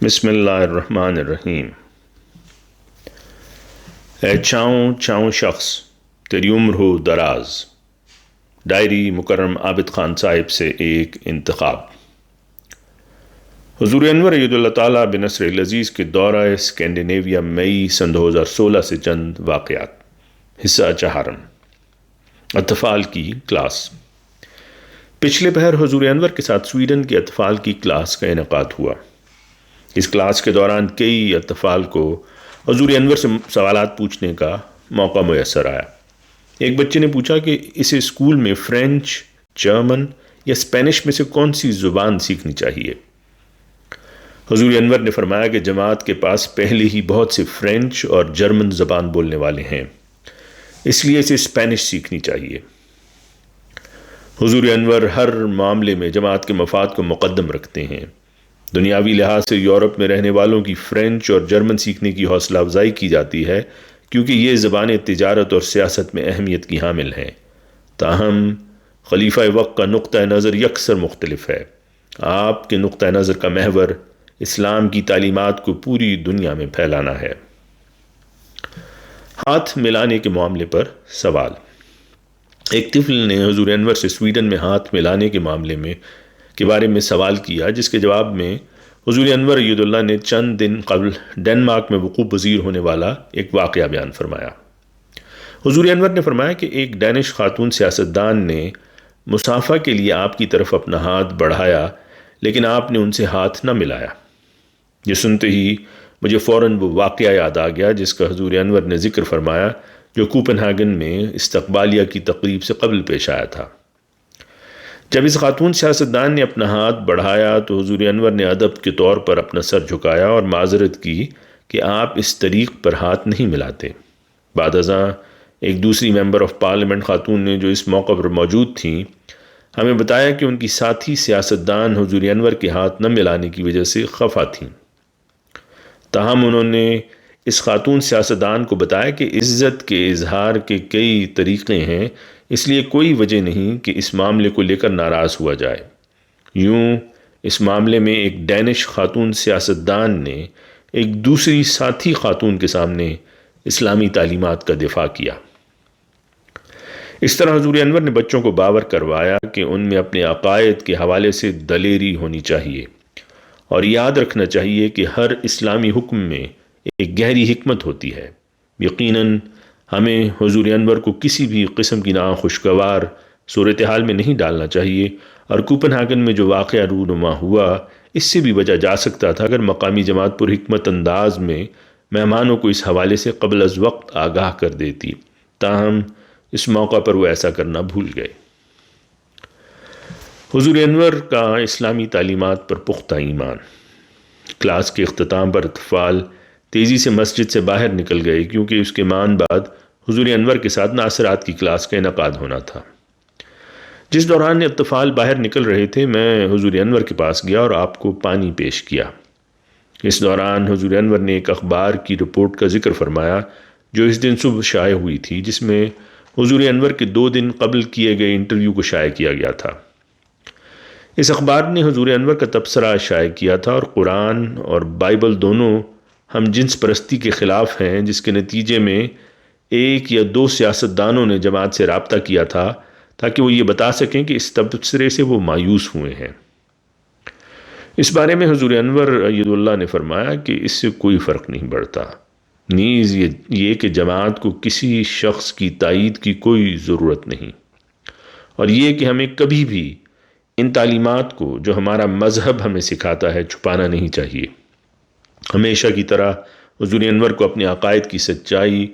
بسم اللہ الرحمن الرحیم۔ اے چاؤں چاؤں شخص تیری عمر ہو دراز، ڈائری مکرم عابد خان صاحب سے ایک انتخاب۔ حضور انور عید اللہ تعالیٰ بنصر العزیز کے دورہ اسکینڈینیویا مئی سن 2016 سے چند واقعات۔ حصہ چہارم، اطفال کی کلاس۔ پچھلے پہر حضور انور کے ساتھ سویڈن کے اطفال کی کلاس کا انعقاد ہوا۔ اس کلاس کے دوران کئی اطفال کو حضور انور سے سوالات پوچھنے کا موقع میسر آیا۔ ایک بچے نے پوچھا کہ اسے اسکول میں فرینچ، جرمن یا اسپینش میں سے کون سی زبان سیکھنی چاہیے۔ حضور انور نے فرمایا کہ جماعت کے پاس پہلے ہی بہت سے فرینچ اور جرمن زبان بولنے والے ہیں، اس لیے اسے اسپینش سیکھنی چاہیے۔ حضور انور ہر معاملے میں جماعت کے مفاد کو مقدم رکھتے ہیں۔ دنیاوی لحاظ سے یورپ میں رہنے والوں کی فرینچ اور جرمن سیکھنے کی حوصلہ افزائی کی جاتی ہے کیونکہ یہ زبانیں تجارت اور سیاست میں اہمیت کی حامل ہیں۔ تاہم خلیفہ وقت کا نقطہ نظر یکسر مختلف ہے۔ آپ کے نقطہ نظر کا محور اسلام کی تعلیمات کو پوری دنیا میں پھیلانا ہے۔ ہاتھ ملانے کے معاملے پر سوال۔ ایک طفل نے حضور انور سے سویڈن میں ہاتھ ملانے کے معاملے کے بارے میں سوال کیا، جس کے جواب میں حضور انور عید اللہ نے چند دن قبل ڈنمارک میں وقوع پذیر ہونے والا ایک واقعہ بیان فرمایا۔ حضور انور نے فرمایا کہ ایک ڈینش خاتون سیاستدان نے مصافحہ کے لیے آپ کی طرف اپنا ہاتھ بڑھایا، لیکن آپ نے ان سے ہاتھ نہ ملایا۔ یہ سنتے ہی مجھے فوراً وہ واقعہ یاد آ گیا جس کا حضور انور نے ذکر فرمایا، جو کوپن ہاگن میں استقبالیہ کی تقریب سے قبل پیش آیا تھا۔ جب اس خاتون سیاستدان نے اپنا ہاتھ بڑھایا تو حضور انور نے ادب کے طور پر اپنا سر جھکایا اور معذرت کی کہ آپ اس طریق پر ہاتھ نہیں ملاتے۔ بعد ازاں ایک دوسری ممبر آف پارلیمنٹ خاتون نے، جو اس موقع پر موجود تھیں، ہمیں بتایا کہ ان کی ساتھی سیاستدان حضور انور کے ہاتھ نہ ملانے کی وجہ سے خفا تھیں۔ تاہم انہوں نے اس خاتون سیاستدان کو بتایا کہ عزت کے اظہار کے کئی طریقے ہیں، اس لیے کوئی وجہ نہیں کہ اس معاملے کو لے کر ناراض ہوا جائے۔ یوں اس معاملے میں ایک ڈینش خاتون سیاستدان نے ایک دوسری ساتھی خاتون کے سامنے اسلامی تعلیمات کا دفاع کیا۔ اس طرح حضور انور نے بچوں کو باور کروایا کہ ان میں اپنے عقائد کے حوالے سے دلیری ہونی چاہیے اور یاد رکھنا چاہیے کہ ہر اسلامی حکم میں ایک گہری حکمت ہوتی ہے۔ یقیناً ہمیں حضور انور کو کسی بھی قسم کی ناخوشگوار صورتحال میں نہیں ڈالنا چاہیے، اور کوپن ہاگن میں جو واقعہ رونما ہوا اس سے بھی بچا جا سکتا تھا اگر مقامی جماعت پر حکمت انداز میں مہمانوں کو اس حوالے سے قبل از وقت آگاہ کر دیتی۔ تاہم اس موقع پر وہ ایسا کرنا بھول گئے۔ حضور انور کا اسلامی تعلیمات پر پختہ ایمان۔ کلاس کے اختتام پر اطفال تیزی سے مسجد سے باہر نکل گئے کیونکہ اس کے مان بعد حضور انور کے ساتھ ناصرات کی کلاس کا انعقاد ہونا تھا۔ جس دوران اطفال باہر نکل رہے تھے میں حضور انور کے پاس گیا اور آپ کو پانی پیش کیا۔ اس دوران حضور انور نے ایک اخبار کی رپورٹ کا ذکر فرمایا جو اس دن صبح شائع ہوئی تھی، جس میں حضور انور کے 2 دن قبل کیے گئے انٹرویو کو شائع کیا گیا تھا۔ اس اخبار نے حضور انور کا تبصرہ شائع کیا تھا اور قرآن اور بائبل دونوں ہم جنس پرستی کے خلاف ہیں، جس کے نتیجے میں 1 یا 2 سیاستدانوں نے جماعت سے رابطہ کیا تھا تاکہ وہ یہ بتا سکیں کہ اس تبصرے سے وہ مایوس ہوئے ہیں۔ اس بارے میں حضور انور عید اللہ نے فرمایا کہ اس سے کوئی فرق نہیں پڑتا، نیز یہ کہ جماعت کو کسی شخص کی تائید کی کوئی ضرورت نہیں، اور یہ کہ ہمیں کبھی بھی ان تعلیمات کو جو ہمارا مذہب ہمیں سکھاتا ہے چھپانا نہیں چاہیے۔ ہمیشہ کی طرح حضور انور کو اپنے عقائد کی سچائی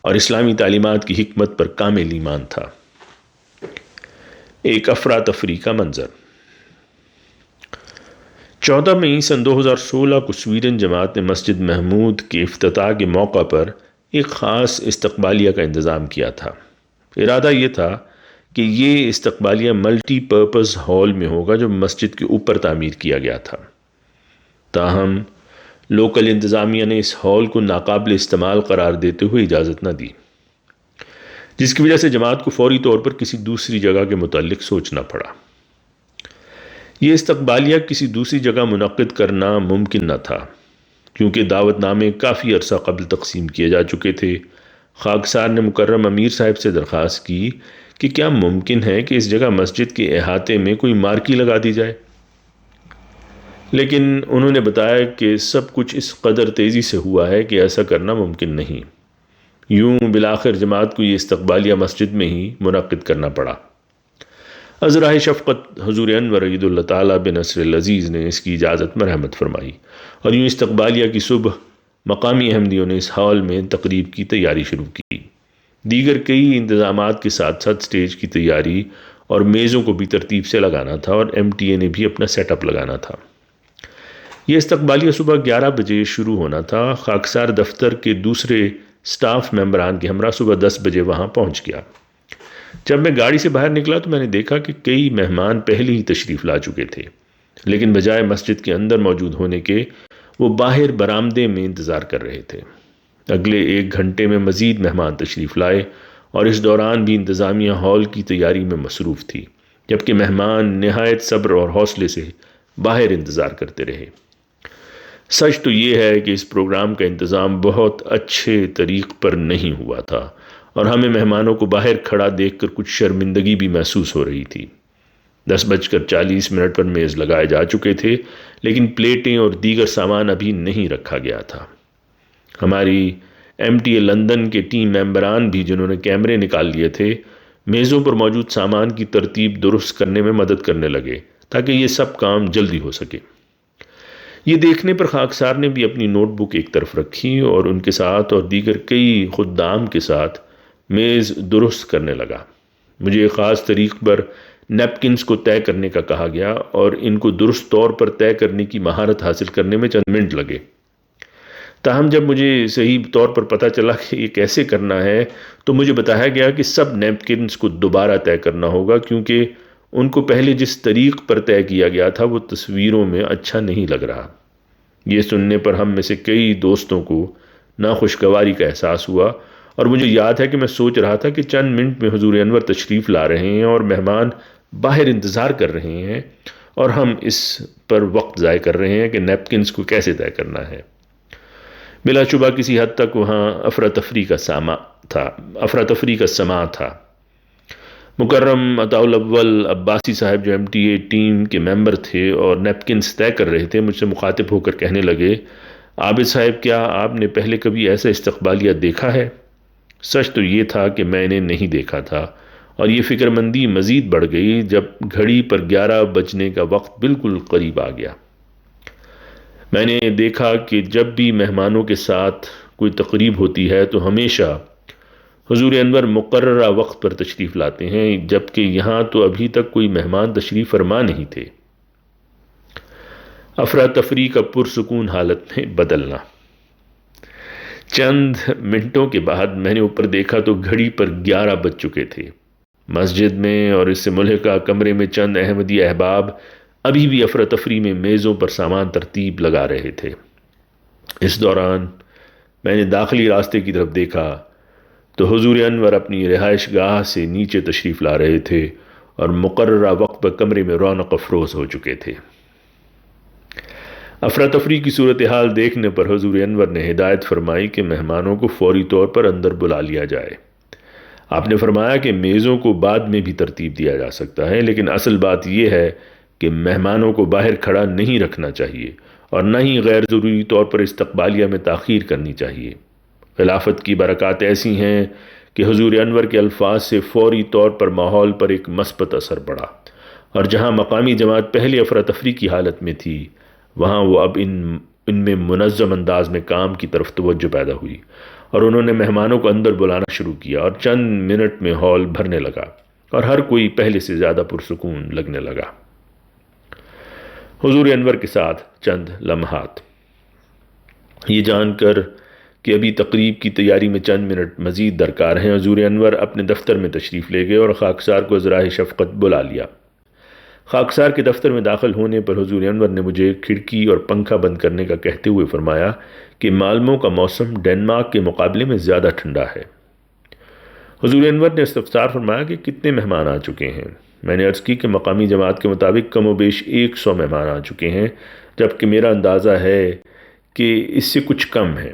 اور اسلامی تعلیمات کی حکمت پر کامل ایمان تھا۔ ایک افراتفری کا منظر۔ 14 مئی سن 2016 کو سویڈن جماعت نے مسجد محمود کے افتتاح کے موقع پر ایک خاص استقبالیہ کا انتظام کیا تھا۔ ارادہ یہ تھا کہ یہ استقبالیہ ملٹی پرپز ہال میں ہوگا جو مسجد کے اوپر تعمیر کیا گیا تھا۔ تاہم لوکل انتظامیہ نے اس ہال کو ناقابل استعمال قرار دیتے ہوئے اجازت نہ دی، جس کی وجہ سے جماعت کو فوری طور پر کسی دوسری جگہ کے متعلق سوچنا پڑا۔ یہ استقبالیہ کسی دوسری جگہ منعقد کرنا ممکن نہ تھا، کیونکہ دعوت نامے کافی عرصہ قبل تقسیم کیے جا چکے تھے۔ خاکسار نے مکرم امیر صاحب سے درخواست کی کہ کیا ممکن ہے کہ اس جگہ مسجد کے احاطے میں کوئی مارکی لگا دی جائے، لیکن انہوں نے بتایا کہ سب کچھ اس قدر تیزی سے ہوا ہے کہ ایسا کرنا ممکن نہیں۔ یوں بالآخر جماعت کو یہ استقبالیہ مسجد میں ہی منعقد کرنا پڑا۔ از راہ شفقت حضور انور عید اللہ تعالیٰ بن نصر العزیز نے اس کی اجازت مرحمت فرمائی، اور یوں استقبالیہ کی صبح مقامی احمدیوں نے اس ہال میں تقریب کی تیاری شروع کی۔ دیگر کئی انتظامات کے ساتھ ساتھ سٹیج کی تیاری اور میزوں کو بھی ترتیب سے لگانا تھا، اور ایم ٹی اے نے بھی اپنا سیٹ اپ لگانا تھا۔ یہ استقبالیہ صبح 11 بجے شروع ہونا تھا۔ خاکسار دفتر کے دوسرے سٹاف ممبران کے ہمراہ صبح 10 بجے وہاں پہنچ گیا۔ جب میں گاڑی سے باہر نکلا تو میں نے دیکھا کہ کئی مہمان پہلے ہی تشریف لا چکے تھے، لیکن بجائے مسجد کے اندر موجود ہونے کے وہ باہر برآمدے میں انتظار کر رہے تھے۔ اگلے 1 گھنٹے میں مزید مہمان تشریف لائے، اور اس دوران بھی انتظامیہ ہال کی تیاری میں مصروف تھی، جبکہ مہمان نہایت صبر اور حوصلے سے باہر انتظار کرتے رہے۔ سچ تو یہ ہے کہ اس پروگرام کا انتظام بہت اچھے طریق پر نہیں ہوا تھا، اور ہمیں مہمانوں کو باہر کھڑا دیکھ کر کچھ شرمندگی بھی محسوس ہو رہی تھی۔ 10:40 پر میز لگائے جا چکے تھے، لیکن پلیٹیں اور دیگر سامان ابھی نہیں رکھا گیا تھا۔ ہماری ایم ٹی اے لندن کے ٹیم ممبران بھی، جنہوں نے کیمرے نکال لیے تھے، میزوں پر موجود سامان کی ترتیب درست کرنے میں مدد کرنے لگے تاکہ یہ سب کام جلدی ہو سکے۔ یہ دیکھنے پر خاکسار نے بھی اپنی نوٹ بک ایک طرف رکھی اور ان کے ساتھ اور دیگر کئی خدام کے ساتھ میز درست کرنے لگا۔ مجھے ایک خاص طریق پر نیپکنز کو طے کرنے کا کہا گیا، اور ان کو درست طور پر طے کرنے کی مہارت حاصل کرنے میں چند منٹ لگے۔ تاہم جب مجھے صحیح طور پر پتہ چلا کہ یہ کیسے کرنا ہے تو مجھے بتایا گیا کہ سب نیپکنز کو دوبارہ طے کرنا ہوگا، کیونکہ ان کو پہلے جس طریق پر طے کیا گیا تھا وہ تصویروں میں اچھا نہیں لگ رہا۔ یہ سننے پر ہم میں سے کئی دوستوں کو ناخوشگواری کا احساس ہوا، اور مجھے یاد ہے کہ میں سوچ رہا تھا کہ چند منٹ میں حضور انور تشریف لا رہے ہیں اور مہمان باہر انتظار کر رہے ہیں، اور ہم اس پر وقت ضائع کر رہے ہیں کہ نیپکنز کو کیسے طے کرنا ہے۔ بلا شبہ کسی حد تک وہاں افراتفری کا سماع تھا۔ مکرم عطاء الاول عباسی صاحب، جو ایم ٹی اے ٹیم کے ممبر تھے اور نیپکنز طے کر رہے تھے، مجھ سے مخاطب ہو کر کہنے لگے، عابد صاحب، کیا آپ نے پہلے کبھی ایسا استقبالیہ دیکھا ہے؟ سچ تو یہ تھا کہ میں نے نہیں دیکھا تھا، اور یہ فکر مندی مزید بڑھ گئی جب گھڑی پر 11 بجنے کا وقت بالکل قریب آ گیا۔ میں نے دیکھا کہ جب بھی مہمانوں کے ساتھ کوئی تقریب ہوتی ہے تو ہمیشہ حضور انور مقررہ وقت پر تشریف لاتے ہیں، جبکہ یہاں تو ابھی تک کوئی مہمان تشریف فرما نہیں تھے۔ افراتفری کا پرسکون حالت میں بدلنا۔ چند منٹوں کے بعد میں نے اوپر دیکھا تو گھڑی پر 11 بج چکے تھے۔ مسجد میں اور اس سے ملحقہ کمرے میں چند احمدی احباب ابھی بھی افراتفری میں میزوں پر سامان ترتیب لگا رہے تھے۔ اس دوران میں نے داخلی راستے کی طرف دیکھا تو حضور انور اپنی رہائش گاہ سے نیچے تشریف لا رہے تھے اور مقررہ وقت پر کمرے میں رونق افروز ہو چکے تھے۔ افراتفری کی صورتحال دیکھنے پر حضور انور نے ہدایت فرمائی کہ مہمانوں کو فوری طور پر اندر بلا لیا جائے۔ آپ نے فرمایا کہ میزوں کو بعد میں بھی ترتیب دیا جا سکتا ہے، لیکن اصل بات یہ ہے کہ مہمانوں کو باہر کھڑا نہیں رکھنا چاہیے، اور نہ ہی غیر ضروری طور پر استقبالیہ میں تاخیر کرنی چاہیے۔ خلافت کی برکات ایسی ہیں کہ حضور انور کے الفاظ سے فوری طور پر ماحول پر ایک مثبت اثر پڑا، اور جہاں مقامی جماعت پہلے افراتفری کی حالت میں تھی، وہاں وہ اب ان میں منظم انداز میں کام کی طرف توجہ پیدا ہوئی، اور انہوں نے مہمانوں کو اندر بلانا شروع کیا، اور چند منٹ میں ہال بھرنے لگا اور ہر کوئی پہلے سے زیادہ پرسکون لگنے لگا۔ حضور انور کے ساتھ چند لمحات۔ یہ جان کر کہ ابھی تقریب کی تیاری میں چند منٹ مزید درکار ہیں، حضور انور اپنے دفتر میں تشریف لے گئے اور خاکسار کو ذرائع شفقت بلا لیا۔ خاکسار کے دفتر میں داخل ہونے پر حضور انور نے مجھے کھڑکی اور پنکھا بند کرنے کا کہتے ہوئے فرمایا کہ مالمو کا موسم ڈنمارک کے مقابلے میں زیادہ ٹھنڈا ہے۔ حضور انور نے استفسار فرمایا کہ کتنے مہمان آ چکے ہیں۔ میں نے عرض کی کہ مقامی جماعت کے مطابق کم و بیش 100 مہمان آ چکے ہیں، جبکہ میرا اندازہ ہے کہ اس سے کچھ کم ہے۔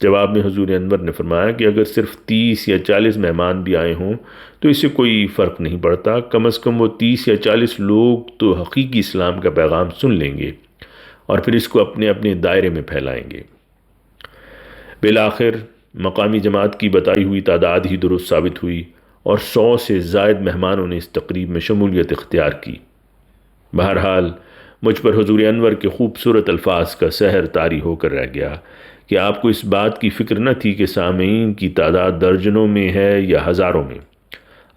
جواب میں حضور انور نے فرمایا کہ اگر صرف 30 یا 40 مہمان بھی آئے ہوں تو اس سے کوئی فرق نہیں پڑتا، کم از کم وہ 30 یا 40 لوگ تو حقیقی اسلام کا پیغام سن لیں گے اور پھر اس کو اپنے اپنے دائرے میں پھیلائیں گے۔ بالآخر مقامی جماعت کی بتائی ہوئی تعداد ہی درست ثابت ہوئی اور 100 سے زائد مہمانوں نے اس تقریب میں شمولیت اختیار کی۔ بہرحال مجھ پر حضور انور کے خوبصورت الفاظ کا سحر طاری ہو کر رہ گیا کہ آپ کو اس بات کی فکر نہ تھی کہ سامعین کی تعداد درجنوں میں ہے یا ہزاروں میں،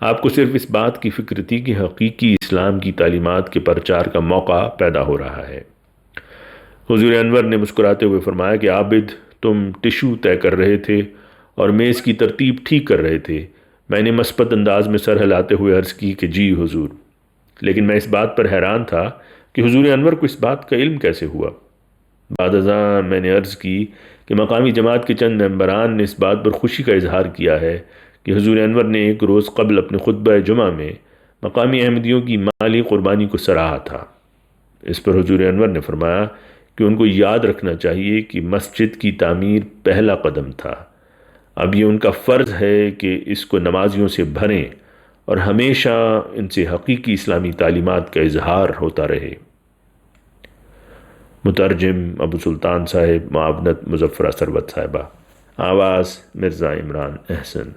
آپ کو صرف اس بات کی فکر تھی کہ حقیقی اسلام کی تعلیمات کے پرچار کا موقع پیدا ہو رہا ہے۔ حضور انور نے مسکراتے ہوئے فرمایا کہ عابد، تم ٹشو طے کر رہے تھے اور میز کی ترتیب ٹھیک کر رہے تھے۔ میں نے مثبت انداز میں سر ہلاتے ہوئے عرض کی کہ جی حضور، لیکن میں اس بات پر حیران تھا کہ حضور انور کو اس بات کا علم کیسے ہوا۔ بعد ازاں میں نے عرض کی کہ مقامی جماعت کے چند ممبران نے اس بات پر خوشی کا اظہار کیا ہے کہ حضور انور نے ایک روز قبل اپنے خطبہ جمعہ میں مقامی احمدیوں کی مالی قربانی کو سراہا تھا۔ اس پر حضور انور نے فرمایا کہ ان کو یاد رکھنا چاہیے کہ مسجد کی تعمیر پہلا قدم تھا، اب یہ ان کا فرض ہے کہ اس کو نمازیوں سے بھریں اور ہمیشہ ان سے حقیقی اسلامی تعلیمات کا اظہار ہوتا رہے۔ مترجم ابو سلطان صاحب، معاونت مظفرہ ثروت صاحبہ، آواز مرزا عمران احسن۔